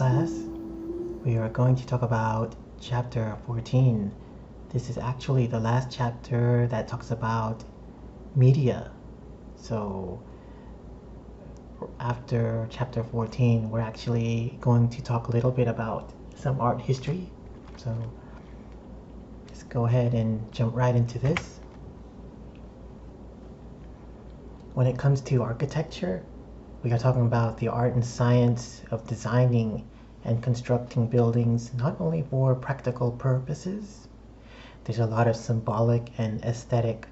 class, we are going to talk about chapter 14. This is actually the last chapter that talks about media. So, after chapter 14, we're actually going to talk a little bit about some art history. So, let's go ahead and jump right into this. When it comes to architecture, we are talking about the art and science of designing and constructing buildings not only for practical purposes. There's a lot of symbolic and aesthetic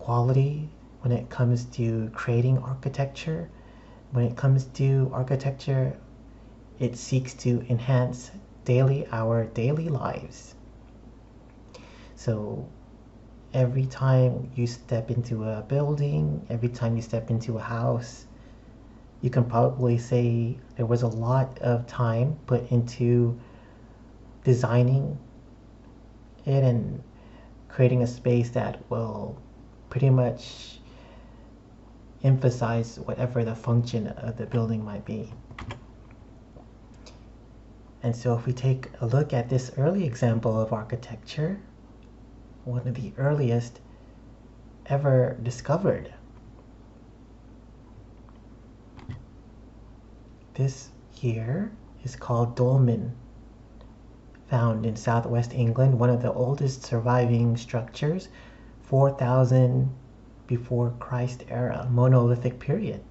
quality when it comes to creating architecture. When it comes to architecture, it seeks to enhance our daily lives. So every time you step into a building, every time you step into a house, you can probably say there was a lot of time put into designing it and creating a space that will pretty much emphasize whatever the function of the building might be. And so if we take a look at this early example of architecture, one of the earliest ever discovered, this here is called Dolmen, found in southwest England, one of the oldest surviving structures, 4000 before Christ era, monolithic period.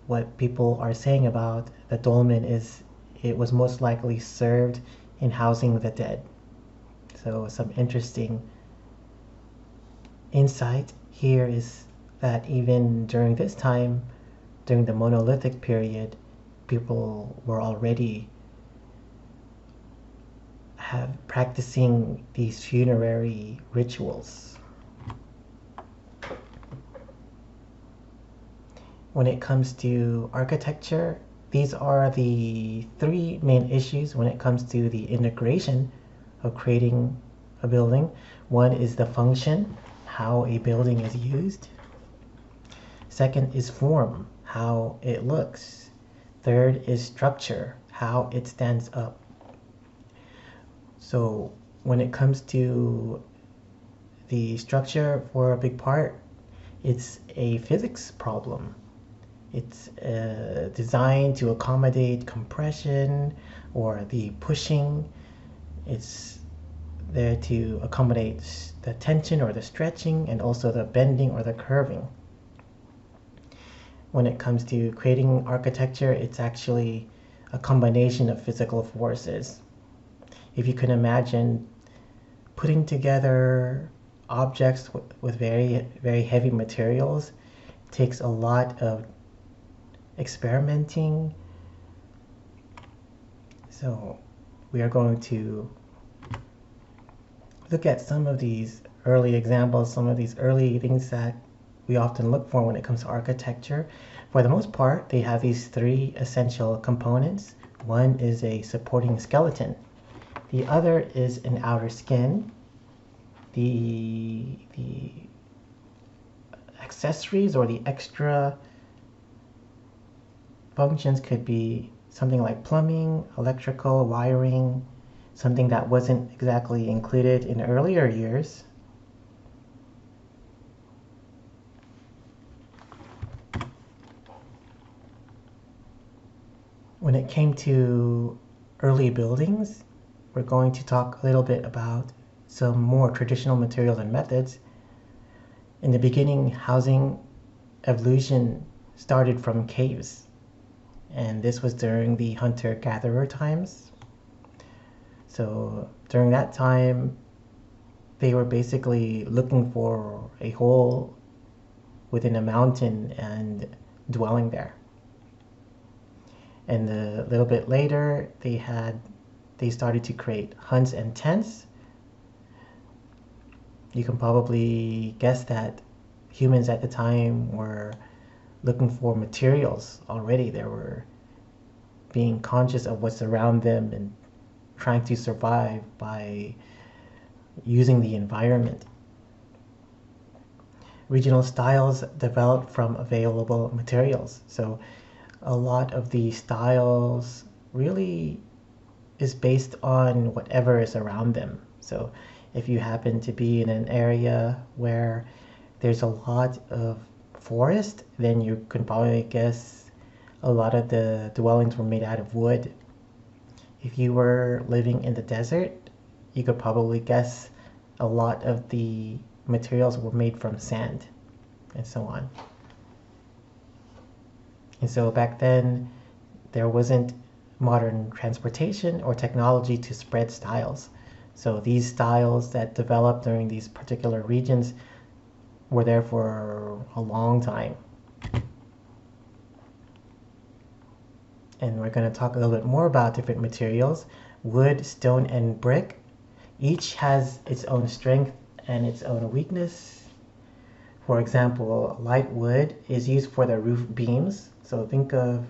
What people are saying about the dolmen is it was most likely served in housing the dead. So some interesting insight here is that even during this time, during the monolithic period, people were already practicing these funerary rituals. When it comes to architecture, these are the three main issues when it comes to the integration of creating a building. One is the function, how a building is used. Second is form, how it looks. Third is structure, how it stands up. So when it comes to the structure, for a big part, it's a physics problem. It's designed to accommodate compression or the pushing. It's there to accommodate the tension or the stretching, and also the bending or the curving. When it comes to creating architecture, it's actually a combination of physical forces. If you can imagine putting together objects with very, very heavy materials, takes a lot of experimenting. So we are going to look at some of these early examples, some of these early things that we often look for when it comes to architecture. For the most part, they have these three essential components. One is a supporting skeleton. The other is an outer skin. The accessories or the extra functions could be something like plumbing, electrical, wiring, something that wasn't exactly included in earlier years. When it came to early buildings, we're going to talk a little bit about some more traditional materials and methods. In the beginning, housing evolution started from caves, and this was during the hunter-gatherer times. So during that time, they were basically looking for a hole within a mountain and dwelling there. And a little bit later, they started to create huts and tents. You can probably guess that humans at the time were looking for materials already. They were being conscious of what's around them and trying to survive by using the environment. Regional styles developed from available materials. So a lot of the styles really is based on whatever is around them. So if you happen to be in an area where there's a lot of forest, then you can probably guess a lot of the dwellings were made out of wood. If you were living in the desert, you could probably guess a lot of the materials were made from sand and so on. And so back then, there wasn't modern transportation or technology to spread styles. So these styles that developed during these particular regions were there for a long time. And we're going to talk a little bit more about different materials. Wood, stone, and brick. Each has its own strength and its own weakness. For example, light wood is used for the roof beams. So think of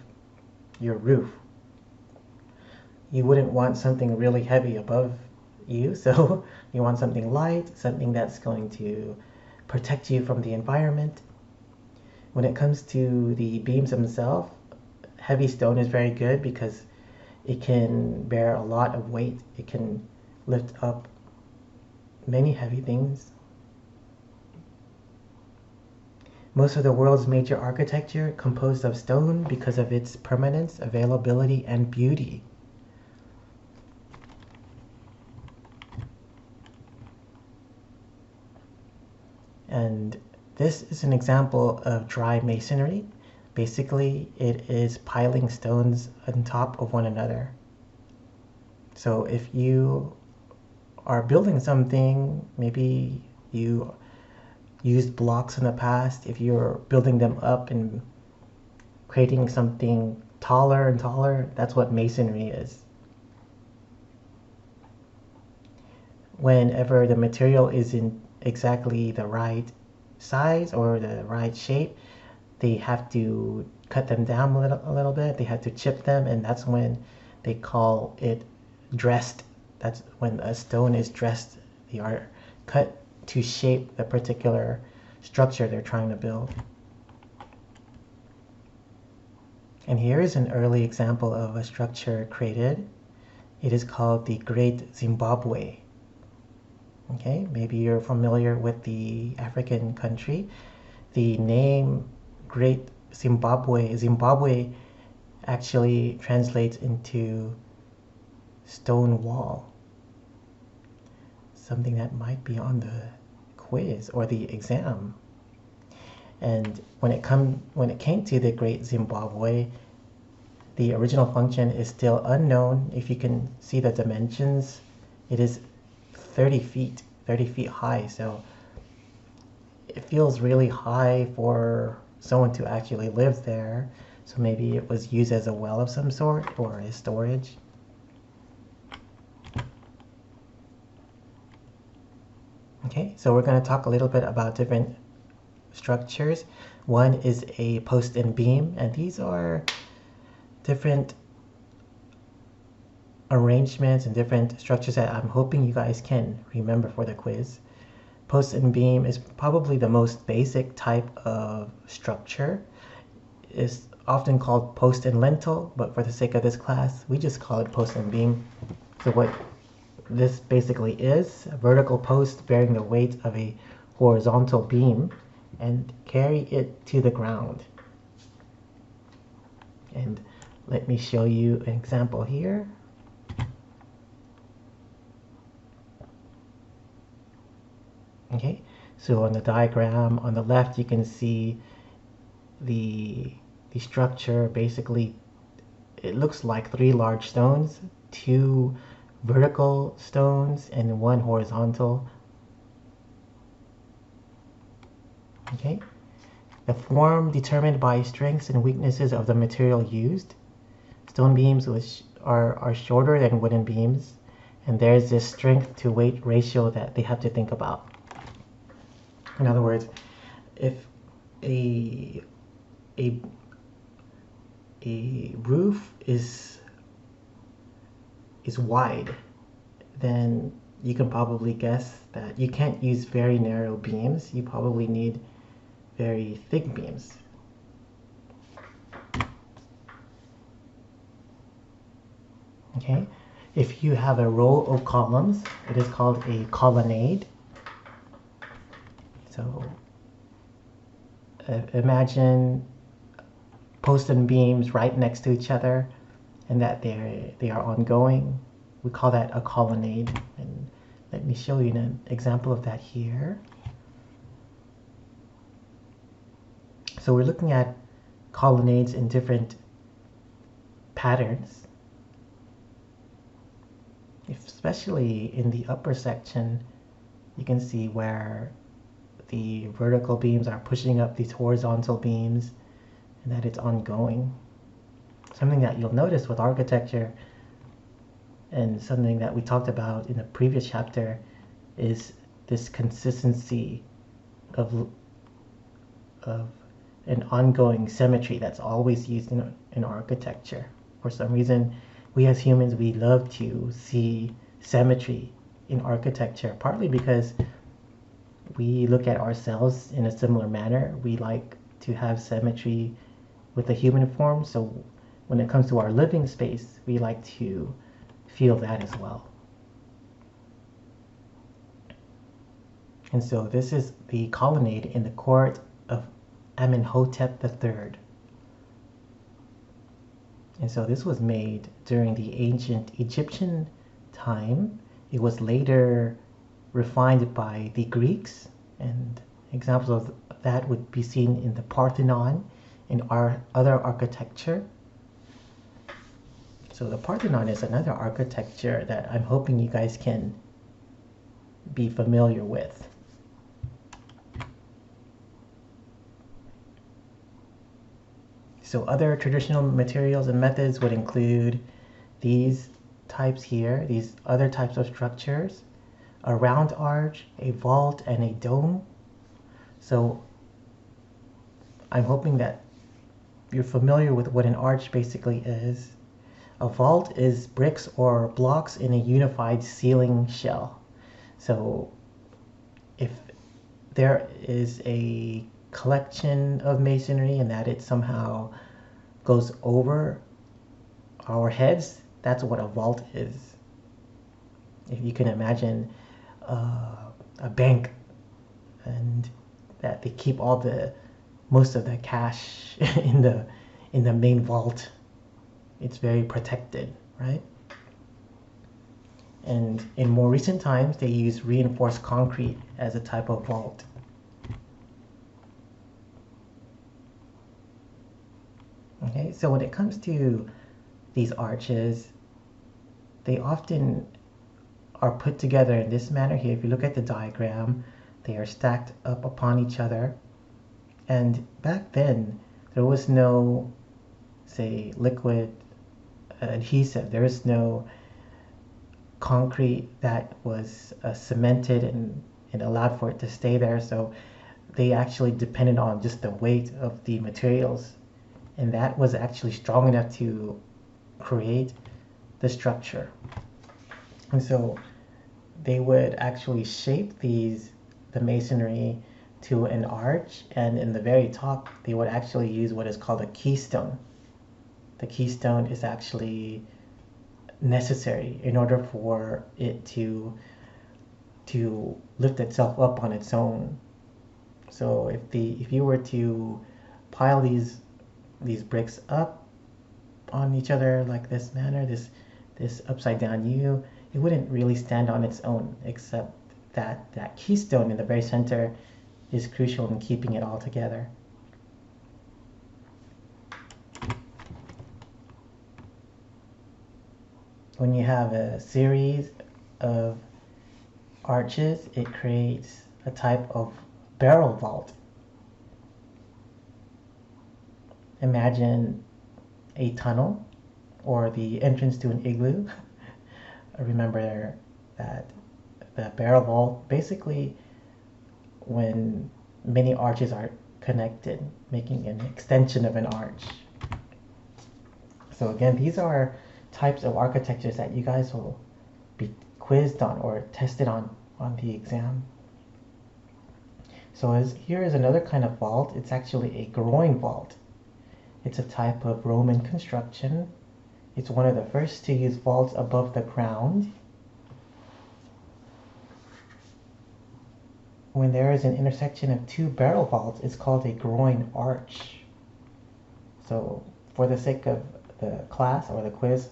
your roof. You wouldn't want something really heavy above you, so you want something light, something that's going to protect you from the environment. When it comes to the beams themselves, heavy stone is very good because it can bear a lot of weight. It can lift up many heavy things. Most of the world's major architecture composed of stone because of its permanence, availability, and beauty. And this is an example of dry masonry. Basically, it is piling stones on top of one another. So if you are building something, maybe you used blocks in the past, if you're building them up and creating something taller and taller, that's what masonry is. Whenever the material isn't exactly the right size or the right shape, they have to cut them down a little bit. They have to chip them, and that's when they call it dressed. That's when a stone is dressed. They are cut to shape the particular structure they're trying to build. And here is an early example of a structure created. It is called the Great Zimbabwe. Okay, maybe you're familiar with the African country. The name Great Zimbabwe actually translates into stone wall. Something that might be on the quiz or the exam. And when it came to the Great Zimbabwe, the original function is still unknown. If you can see the dimensions, it is 30 feet high. So it feels really high for someone to actually live there. So maybe it was used as a well of some sort or as storage. Okay, so we're going to talk a little bit about different structures. One is a post and beam, and these are different arrangements and different structures that I'm hoping you guys can remember for the quiz. Post and beam is probably the most basic type of structure. It's often called post and lintel, but for the sake of this class, we just call it post and beam. So what this basically is, a vertical post bearing the weight of a horizontal beam and carry it to the ground. And let me show you an example here. Okay, so on the diagram on the left, you can see the structure. Basically, it looks like 3 large stones, 2 vertical stones, and 1 horizontal. Okay, the form determined by strengths and weaknesses of the material used. Stone beams which are shorter than wooden beams, and there's this strength to weight ratio that they have to think about. In other words, if a roof is wide, then you can probably guess that you can't use very narrow beams. You probably need very thick beams. Okay, if you have a row of columns, it is called a colonnade. So imagine posts and beams right next to each other, and that they are ongoing. We call that a colonnade. And let me show you an example of that here. So we're looking at colonnades in different patterns, especially in the upper section. You can see where the vertical beams are pushing up these horizontal beams, and that it's ongoing. Something that you'll notice with architecture, and something that we talked about in the previous chapter, is this consistency of an ongoing symmetry that's always used in architecture. For some reason, we as humans, we love to see symmetry in architecture, partly because we look at ourselves in a similar manner. We like to have symmetry with the human form, so when it comes to our living space, we like to feel that as well. And so this is the colonnade in the court of Amenhotep III. And so this was made during the ancient Egyptian time. It was later refined by the Greeks, and examples of that would be seen in the Parthenon and our other architecture. So the Parthenon is another architecture that I'm hoping you guys can be familiar with. So other traditional materials and methods would include these types here, these other types of structures, a round arch, a vault, and a dome. So I'm hoping that you're familiar with what an arch basically is. A vault is bricks or blocks in a unified ceiling shell. So if there is a collection of masonry and that it somehow goes over our heads, that's what a vault is. If you can imagine a bank, and that they keep most of the cash in the main vault. It's very protected, right? And in more recent times, they use reinforced concrete as a type of vault. Okay, so when it comes to these arches, they often are put together in this manner here. If you look at the diagram, they are stacked up upon each other. And back then, there was no, say, liquid adhesive. There was no concrete that was cemented and allowed for it to stay there. So they actually depended on just the weight of the materials. And that was actually strong enough to create the structure. And so they would actually shape the masonry to an arch, and in the very top they would actually use what is called a keystone. The keystone is actually necessary in order for it to lift itself up on its own. So if you were to pile these bricks up on each other like this manner, this upside down U, it wouldn't really stand on its own, except that keystone in the very center is crucial in keeping it all together. When you have a series of arches, it creates a type of barrel vault. Imagine a tunnel or the entrance to an igloo. Remember that the barrel vault, basically when many arches are connected, making an extension of an arch. So again, these are types of architectures that you guys will be quizzed on or tested on the exam. So here is another kind of vault. It's actually a groin vault. It's a type of Roman construction. It's one of the first to use vaults above the ground. When there is an intersection of two barrel vaults, it's called a groin arch. So for the sake of the class or the quiz,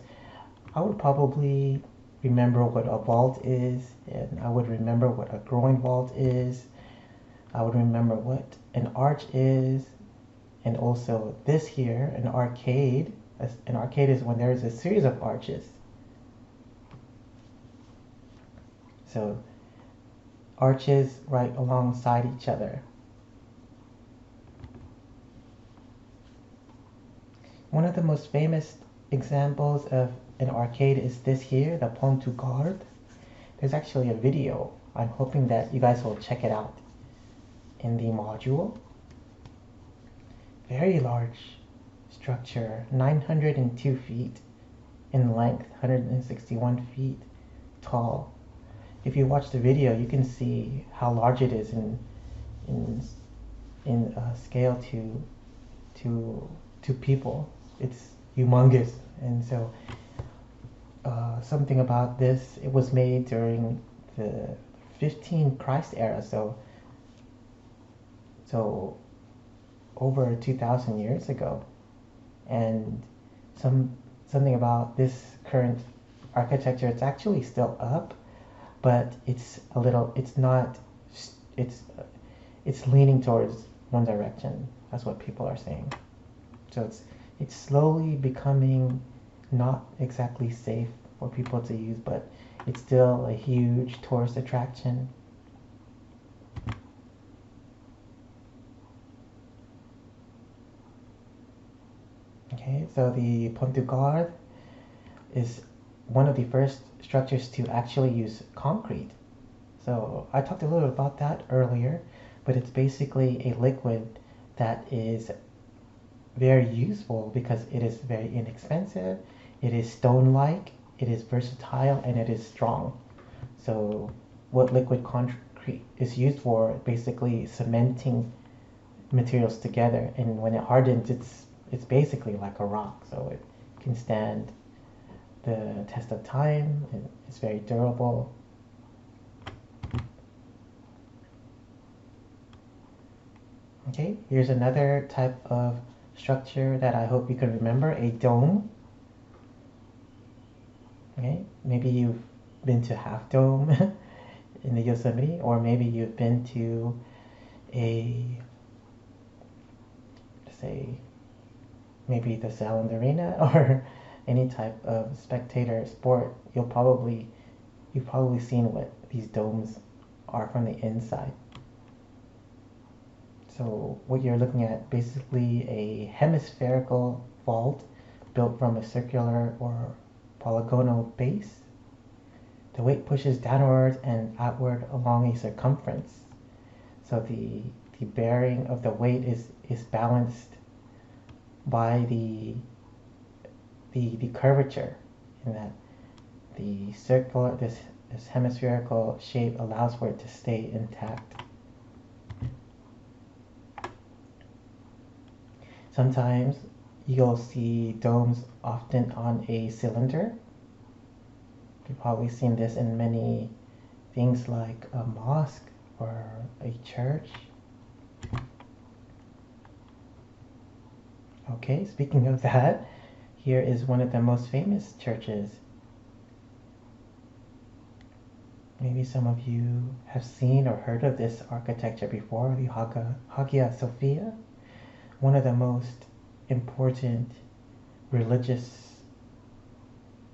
I would probably remember what a vault is, and I would remember what a groin vault is. I would remember what an arch is, and also this here, an arcade. An arcade is when there is a series of arches. So arches right alongside each other. One of the most famous examples of an arcade is this here, the Pont du Gard. There's actually a video. I'm hoping that you guys will check it out in the module. Very large structure, 902 feet in length, 161 feet tall. If you watch the video, you can see how large it is in scale to people. It's humongous, and so something about this, it was made during the 15 Christ era, so over 2,000 years ago. And something about this current architecture, it's actually still up, but it's not, it's leaning towards one direction. That's what people are saying. So it's slowly becoming not exactly safe for people to use, but it's still a huge tourist attraction. Okay, so the Pont du Gard is one of the first structures to actually use concrete. So I talked a little bit about that earlier, but it's basically a liquid that is very useful because it is very inexpensive, it is stone-like, it is versatile, and it is strong. So what liquid concrete is used for, basically cementing materials together, and when it hardens, it's basically like a rock, so it can stand the test of time, and it's very durable. Okay, here's another type of structure that I hope you can remember, a dome. Okay, maybe you've been to Half Dome in the Yosemite, or maybe you've been to say, maybe the Sound Arena or any type of spectator sport. You've probably seen what these domes are from the inside. So what you're looking at, basically a hemispherical vault built from a circular or polygonal base. The weight pushes downward and outward along a circumference. So the bearing of the weight is balanced by the curvature, in that the circular, this hemispherical shape allows for it to stay intact. Sometimes you'll see domes often on a cylinder. You've probably seen this in many things like a mosque or a church. Okay, speaking of that, here is one of the most famous churches. Maybe some of you have seen or heard of this architecture before, the Hagia Sophia, one of the most important religious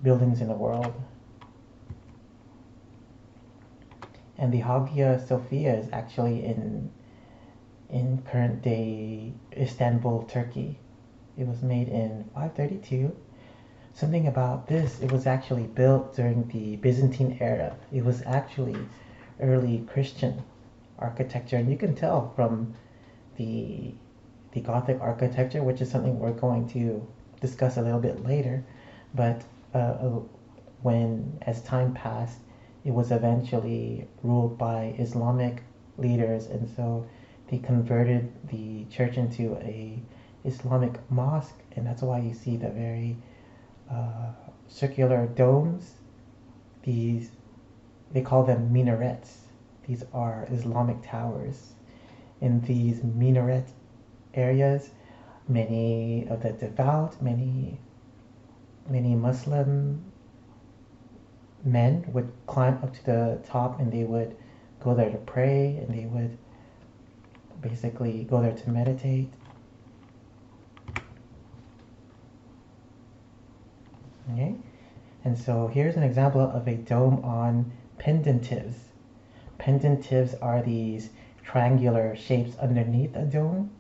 buildings in the world. And the Hagia Sophia is actually in current day Istanbul, Turkey. It was made in 532. Something about this, it was actually built during the Byzantine era. It was actually early Christian architecture, and you can tell from the Gothic architecture, which is something we're going to discuss a little bit later. But when, as time passed, it was eventually ruled by Islamic leaders, and so they converted the church into a Islamic mosque, and that's why you see the very circular domes. These, they call them minarets. These are Islamic towers. In these minaret areas, many of the devout, many Muslim men would climb up to the top, and they would go there to pray, and they would basically go there to meditate. Okay, and so here's an example of a dome on pendentives. Pendentives are these triangular shapes underneath a dome.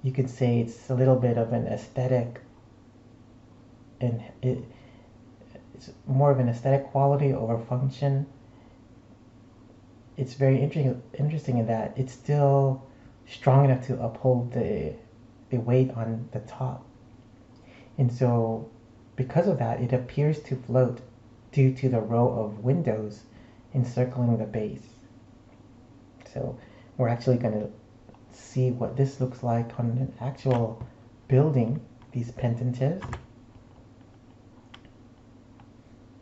You could say it's a little bit of an aesthetic, and it's more of an aesthetic quality over function. It's very interesting in that it's still strong enough to uphold the weight on the top. And so because of that, it appears to float due to the row of windows encircling the base. So we're actually going to see what this looks like on an actual building, these pendentives.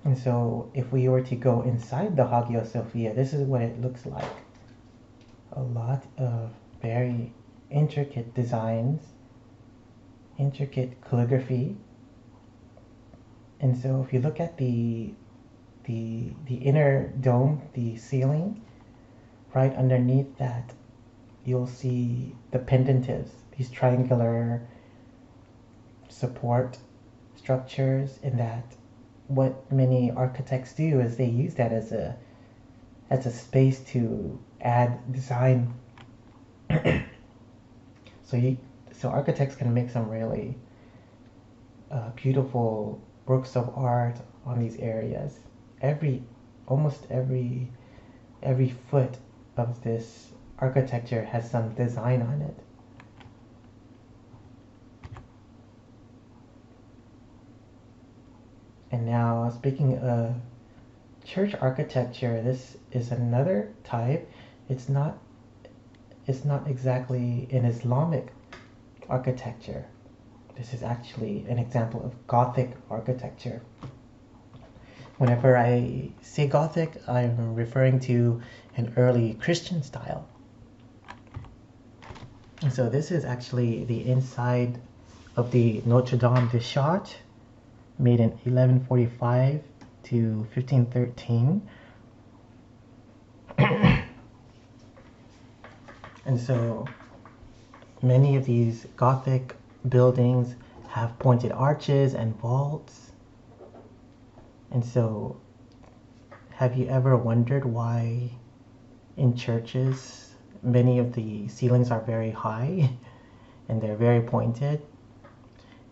And so if we were to go inside the Hagia Sophia, this is what it looks like. A lot of very intricate designs, intricate calligraphy. And so if you look at the inner dome, the ceiling, right underneath that, you'll see the pendentives, these triangular support structures, in that what many architects do is they use that as a space to add design. So architects can make some really beautiful works of art on these areas. Almost every foot of this architecture has some design on it. And now, speaking of church architecture, this is another type. It's not exactly an Islamic architecture. This is actually an example of Gothic architecture. Whenever I say Gothic, I'm referring to an early Christian style. And so this is actually the inside of the Notre Dame de Chartres, made in 1145 to 1513. And so many of these Gothic buildings have pointed arches and vaults. And so have you ever wondered why in churches many of the ceilings are very high and they're very pointed?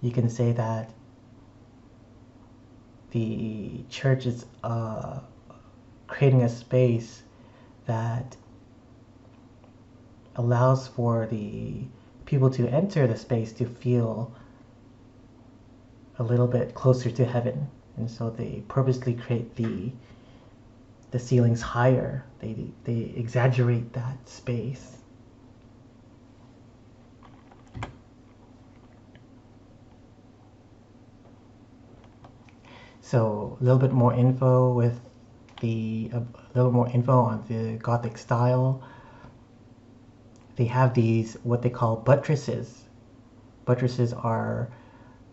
You can say that the church is creating a space that allows for the people to enter the space to feel a little bit closer to heaven. And so they purposely create the ceilings higher. They exaggerate that space. So a little bit more info on the Gothic style. They have these, what they call buttresses. Buttresses are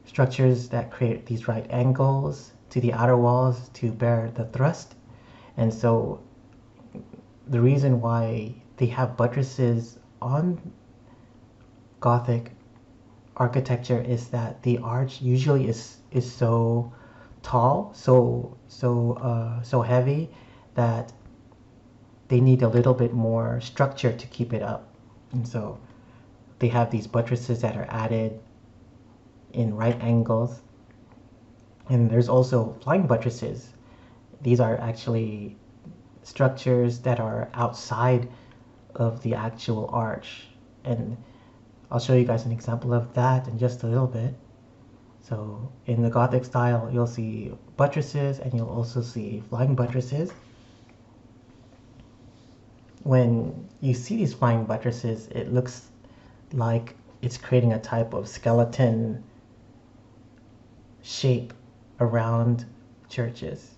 structures that create these right angles to the outer walls to bear the thrust. And so the reason why they have buttresses on Gothic architecture is that the arch usually is so tall, so heavy, that they need a little bit more structure to keep it up. And so they have these buttresses that are added in right angles. And there's also flying buttresses. These are actually structures that are outside of the actual arch. And I'll show you guys an example of that in just a little bit. So in the Gothic style, you'll see buttresses and you'll also see flying buttresses. When you see these flying buttresses, it looks like it's creating a type of skeleton shape around churches,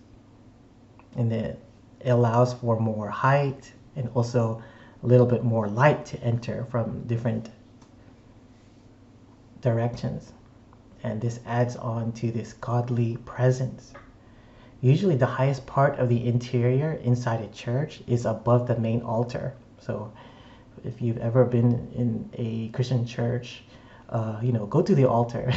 and it allows for more height and also a little bit more light to enter from different directions. And this adds on to this godly presence. Usually the highest part of the interior inside a church is above the main altar. So if you've ever been in a Christian church, go to the altar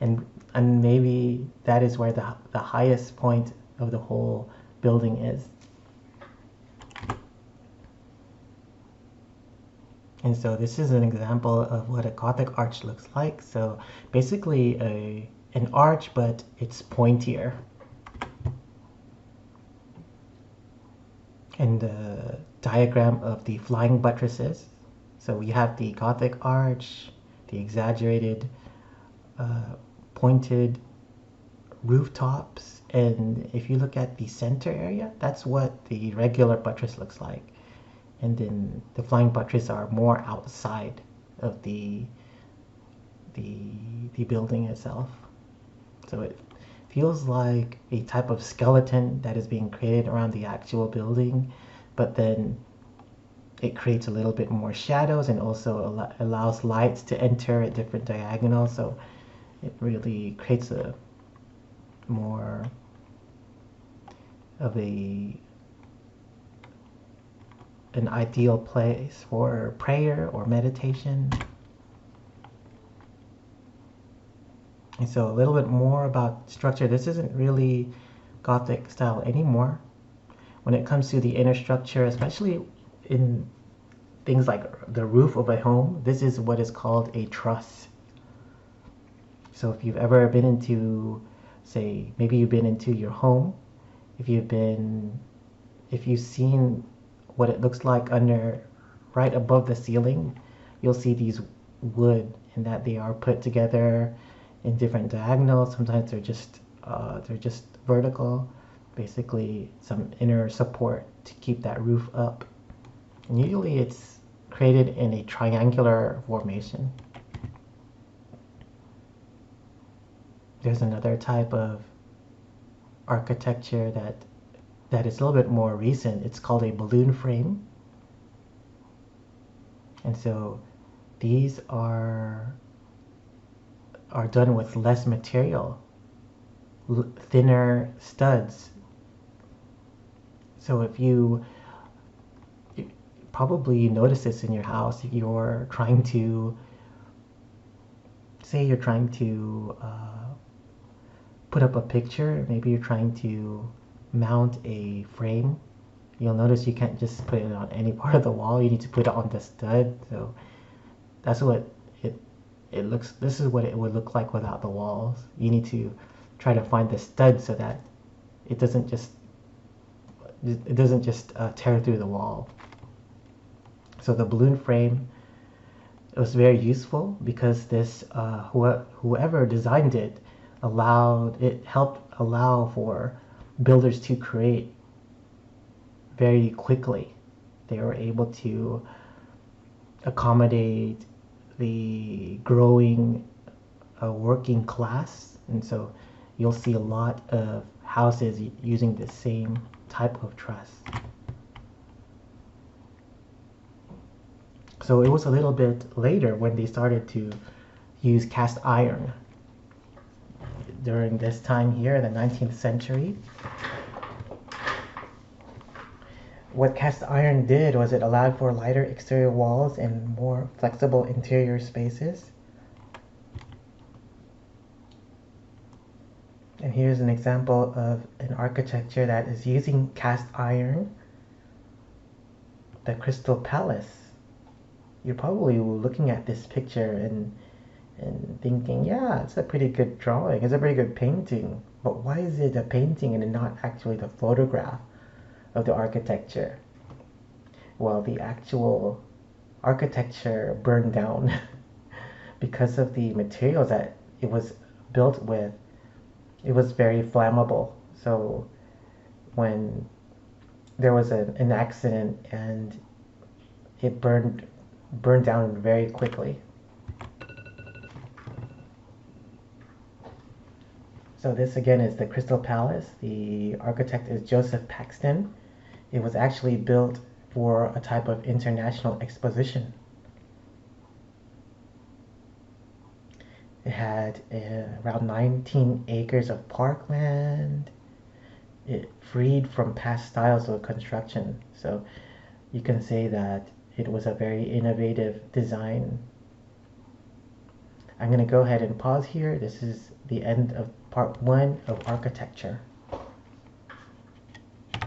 and and maybe that is where the highest point of the whole building is. And so this is an example of what a Gothic arch looks like. So basically an arch, but it's pointier. And the diagram of the flying buttresses. So we have the Gothic arch, the exaggerated pointed rooftops, and if you look at the center area, that's what the regular buttress looks like. And then the flying buttress are more outside of the building itself. So it feels like a type of skeleton that is being created around the actual building, but then it creates a little bit more shadows and also allows lights to enter at different diagonals. So it really creates a more of an ideal place for prayer or meditation. And so a little bit more about structure. This isn't really Gothic style anymore. When it comes to the inner structure, especially in things like the roof of a home, this is what is called a truss. So if you've ever been into, say, maybe you've been into your home, if you've seen what it looks like under, right above the ceiling, you'll see these wood, and that they are put together in different diagonals. Sometimes they're just vertical, basically some inner support to keep that roof up. And usually it's created in a triangular formation. There's another type of architecture that is a little bit more recent. It's called a balloon frame. And so these are done with less material, thinner studs. So if you probably notice this in your house, if you're trying to, say you're trying to put up a picture, maybe you're trying to mount a frame, you'll notice you can't just put it on any part of the wall. You need to put it on the stud. So that's what it looks. This is what it would look like without the walls. You need to try to find the stud so that it doesn't just tear through the wall. So the balloon frame, it was very useful because this whoever designed it helped allow for builders to create very quickly. They were able to accommodate the growing working class, and so you'll see a lot of houses using the same type of truss. So it was a little bit later when they started to use cast iron. During this time here in the 19th century, what cast iron did was it allowed for lighter exterior walls and more flexible interior spaces. And here's an example of an architecture that is using cast iron. The Crystal Palace. You're probably looking at this picture and thinking, yeah, it's a pretty good drawing, it's a pretty good painting, but why is it a painting and not actually the photograph of the architecture? Well, the actual architecture burned down because of the materials that it was built with. It was very flammable. So when there was an accident and it burned down very quickly. So this again is the Crystal Palace. The architect is Joseph Paxton. It was actually built for a type of international exposition. It had around 19 acres of parkland. It freed from past styles of construction. So you can say that it was a very innovative design. I'm going to go ahead and pause here. This is the end of part 1 of architecture.